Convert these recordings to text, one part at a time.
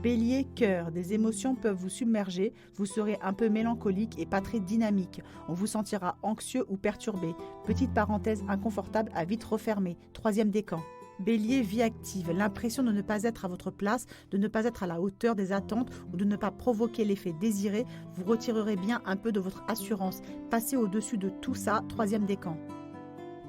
Bélier, cœur, des émotions peuvent vous submerger, vous serez un peu mélancolique et pas très dynamique. On vous sentira anxieux ou perturbé. Petite parenthèse inconfortable à vite refermer. Troisième décan. Bélier, vie active, l'impression de ne pas être à votre place, de ne pas être à la hauteur des attentes ou de ne pas provoquer l'effet désiré, vous retirerez bien un peu de votre assurance. Passez au-dessus de tout ça, troisième décan.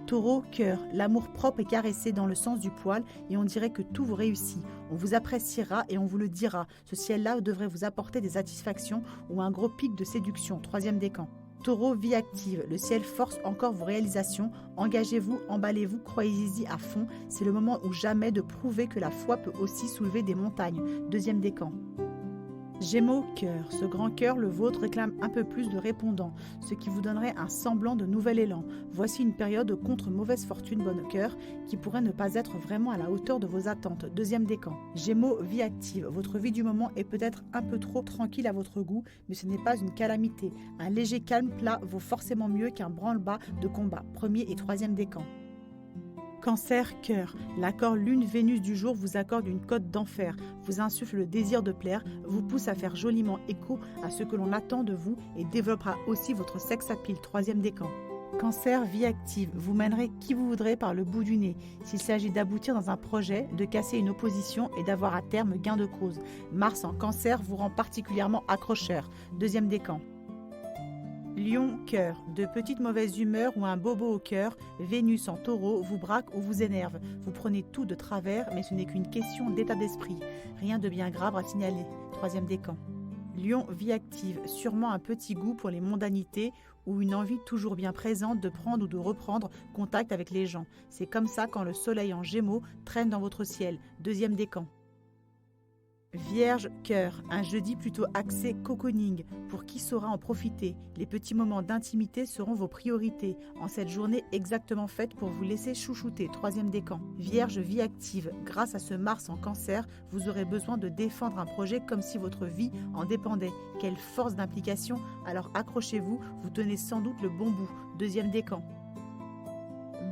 Taureau, cœur, l'amour propre est caressé dans le sens du poil et on dirait que tout vous réussit. On vous appréciera et on vous le dira. Ce ciel-là devrait vous apporter des satisfactions ou un gros pic de séduction, troisième décan. Taureau, vie active, le ciel force encore vos réalisations, engagez-vous, emballez-vous, croyez-y à fond, c'est le moment ou jamais de prouver que la foi peut aussi soulever des montagnes, deuxième décan. Gémeaux, cœur, ce grand cœur, le vôtre, réclame un peu plus de répondants, ce qui vous donnerait un semblant de nouvel élan. Voici une période contre mauvaise fortune, bon cœur, qui pourrait ne pas être vraiment à la hauteur de vos attentes, deuxième décan. Gémeaux, vie active, votre vie du moment est peut-être un peu trop tranquille à votre goût, mais ce n'est pas une calamité. Un léger calme plat vaut forcément mieux qu'un branle-bas de combat, premier et troisième décan. Cancer, cœur, l'accord Lune-Vénus du jour vous accorde une cote d'enfer, vous insuffle le désir de plaire, vous pousse à faire joliment écho à ce que l'on attend de vous et développera aussi votre sex appeal, troisième décan. Cancer, vie active, vous mènerez qui vous voudrez par le bout du nez. S'il s'agit d'aboutir dans un projet, de casser une opposition et d'avoir à terme gain de cause. Mars en Cancer vous rend particulièrement accrocheur, deuxième décan. Lion, cœur, de petites mauvaises humeurs ou un bobo au cœur, Vénus en Taureau vous braque ou vous énerve. Vous prenez tout de travers, mais ce n'est qu'une question d'état d'esprit. Rien de bien grave à signaler. Troisième décan. Lion, vie active, sûrement un petit goût pour les mondanités ou une envie toujours bien présente de prendre ou de reprendre contact avec les gens. C'est comme ça quand le soleil en Gémeaux traîne dans votre ciel. Deuxième décan. Vierge, cœur, un jeudi plutôt axé cocooning, pour qui saura en profiter. Les petits moments d'intimité seront vos priorités, en cette journée exactement faite pour vous laisser chouchouter, troisième décan. Vierge, vie active, grâce à ce Mars en Cancer, vous aurez besoin de défendre un projet comme si votre vie en dépendait. Quelle force d'implication, alors accrochez-vous, vous tenez sans doute le bon bout, deuxième décan.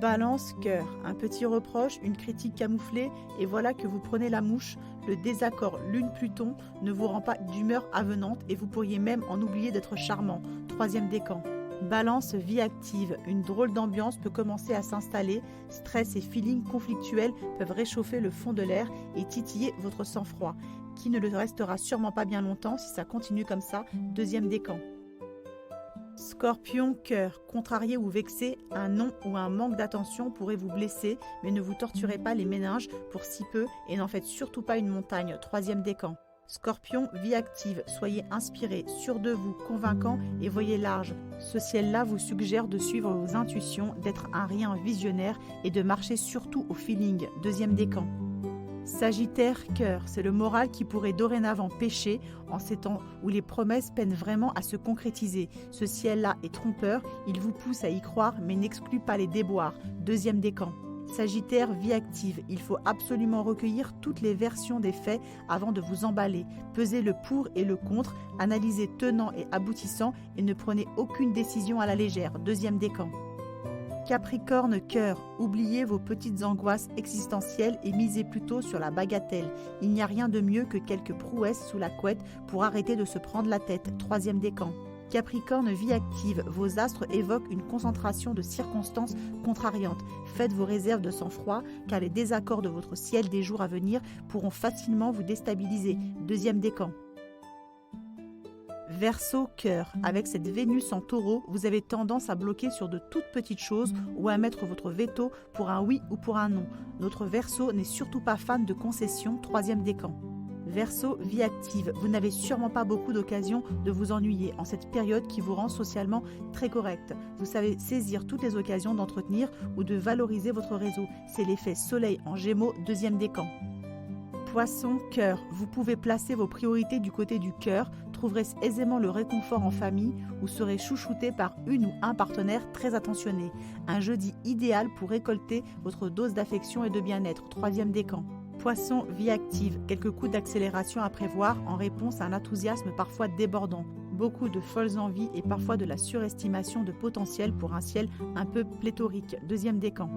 Balance, cœur, un petit reproche, une critique camouflée, et voilà que vous prenez la mouche. Le désaccord Lune-Pluton ne vous rend pas d'humeur avenante et vous pourriez même en oublier d'être charmant. Troisième décan. Balance, vie active, une drôle d'ambiance peut commencer à s'installer, stress et feelings conflictuels peuvent réchauffer le fond de l'air et titiller votre sang-froid, qui ne le restera sûrement pas bien longtemps si ça continue comme ça. Deuxième décan. Scorpion, cœur, contrarié ou vexé, un non ou un manque d'attention pourrait vous blesser, mais ne vous torturez pas les méninges pour si peu et n'en faites surtout pas une montagne, troisième décan. Scorpion, vie active, soyez inspiré, sûr de vous, convaincant et voyez large. Ce ciel-là vous suggère de suivre vos intuitions, d'être un rien visionnaire et de marcher surtout au feeling, deuxième décan. Sagittaire, cœur, c'est le moral qui pourrait dorénavant pécher en ces temps où les promesses peinent vraiment à se concrétiser. Ce ciel-là est trompeur, il vous pousse à y croire mais n'exclut pas les déboires. Deuxième décan. Sagittaire, vie active, il faut absolument recueillir toutes les versions des faits avant de vous emballer. Pesez le pour et le contre, analysez tenant et aboutissant et ne prenez aucune décision à la légère. Deuxième décan. Capricorne, cœur, oubliez vos petites angoisses existentielles et misez plutôt sur la bagatelle. Il n'y a rien de mieux que quelques prouesses sous la couette pour arrêter de se prendre la tête. Troisième décan. Capricorne, vie active, vos astres évoquent une concentration de circonstances contrariantes. Faites vos réserves de sang-froid car les désaccords de votre ciel des jours à venir pourront facilement vous déstabiliser. Deuxième décan. Verseau, cœur, avec cette Vénus en Taureau, vous avez tendance à bloquer sur de toutes petites choses ou à mettre votre veto pour un oui ou pour un non. Notre Verseau n'est surtout pas fan de concessions, troisième décan. Verseau, vie active, vous n'avez sûrement pas beaucoup d'occasions de vous ennuyer en cette période qui vous rend socialement très correct. Vous savez saisir toutes les occasions d'entretenir ou de valoriser votre réseau. C'est l'effet soleil en Gémeaux, deuxième décan. Poisson, cœur, vous pouvez placer vos priorités du côté du cœur, trouverez aisément le réconfort en famille ou serez chouchouté par une ou un partenaire très attentionné. Un jeudi idéal pour récolter votre dose d'affection et de bien-être, troisième décan. Poisson, vie active, quelques coups d'accélération à prévoir en réponse à un enthousiasme parfois débordant. Beaucoup de folles envies et parfois de la surestimation de potentiel pour un ciel un peu pléthorique, deuxième décan.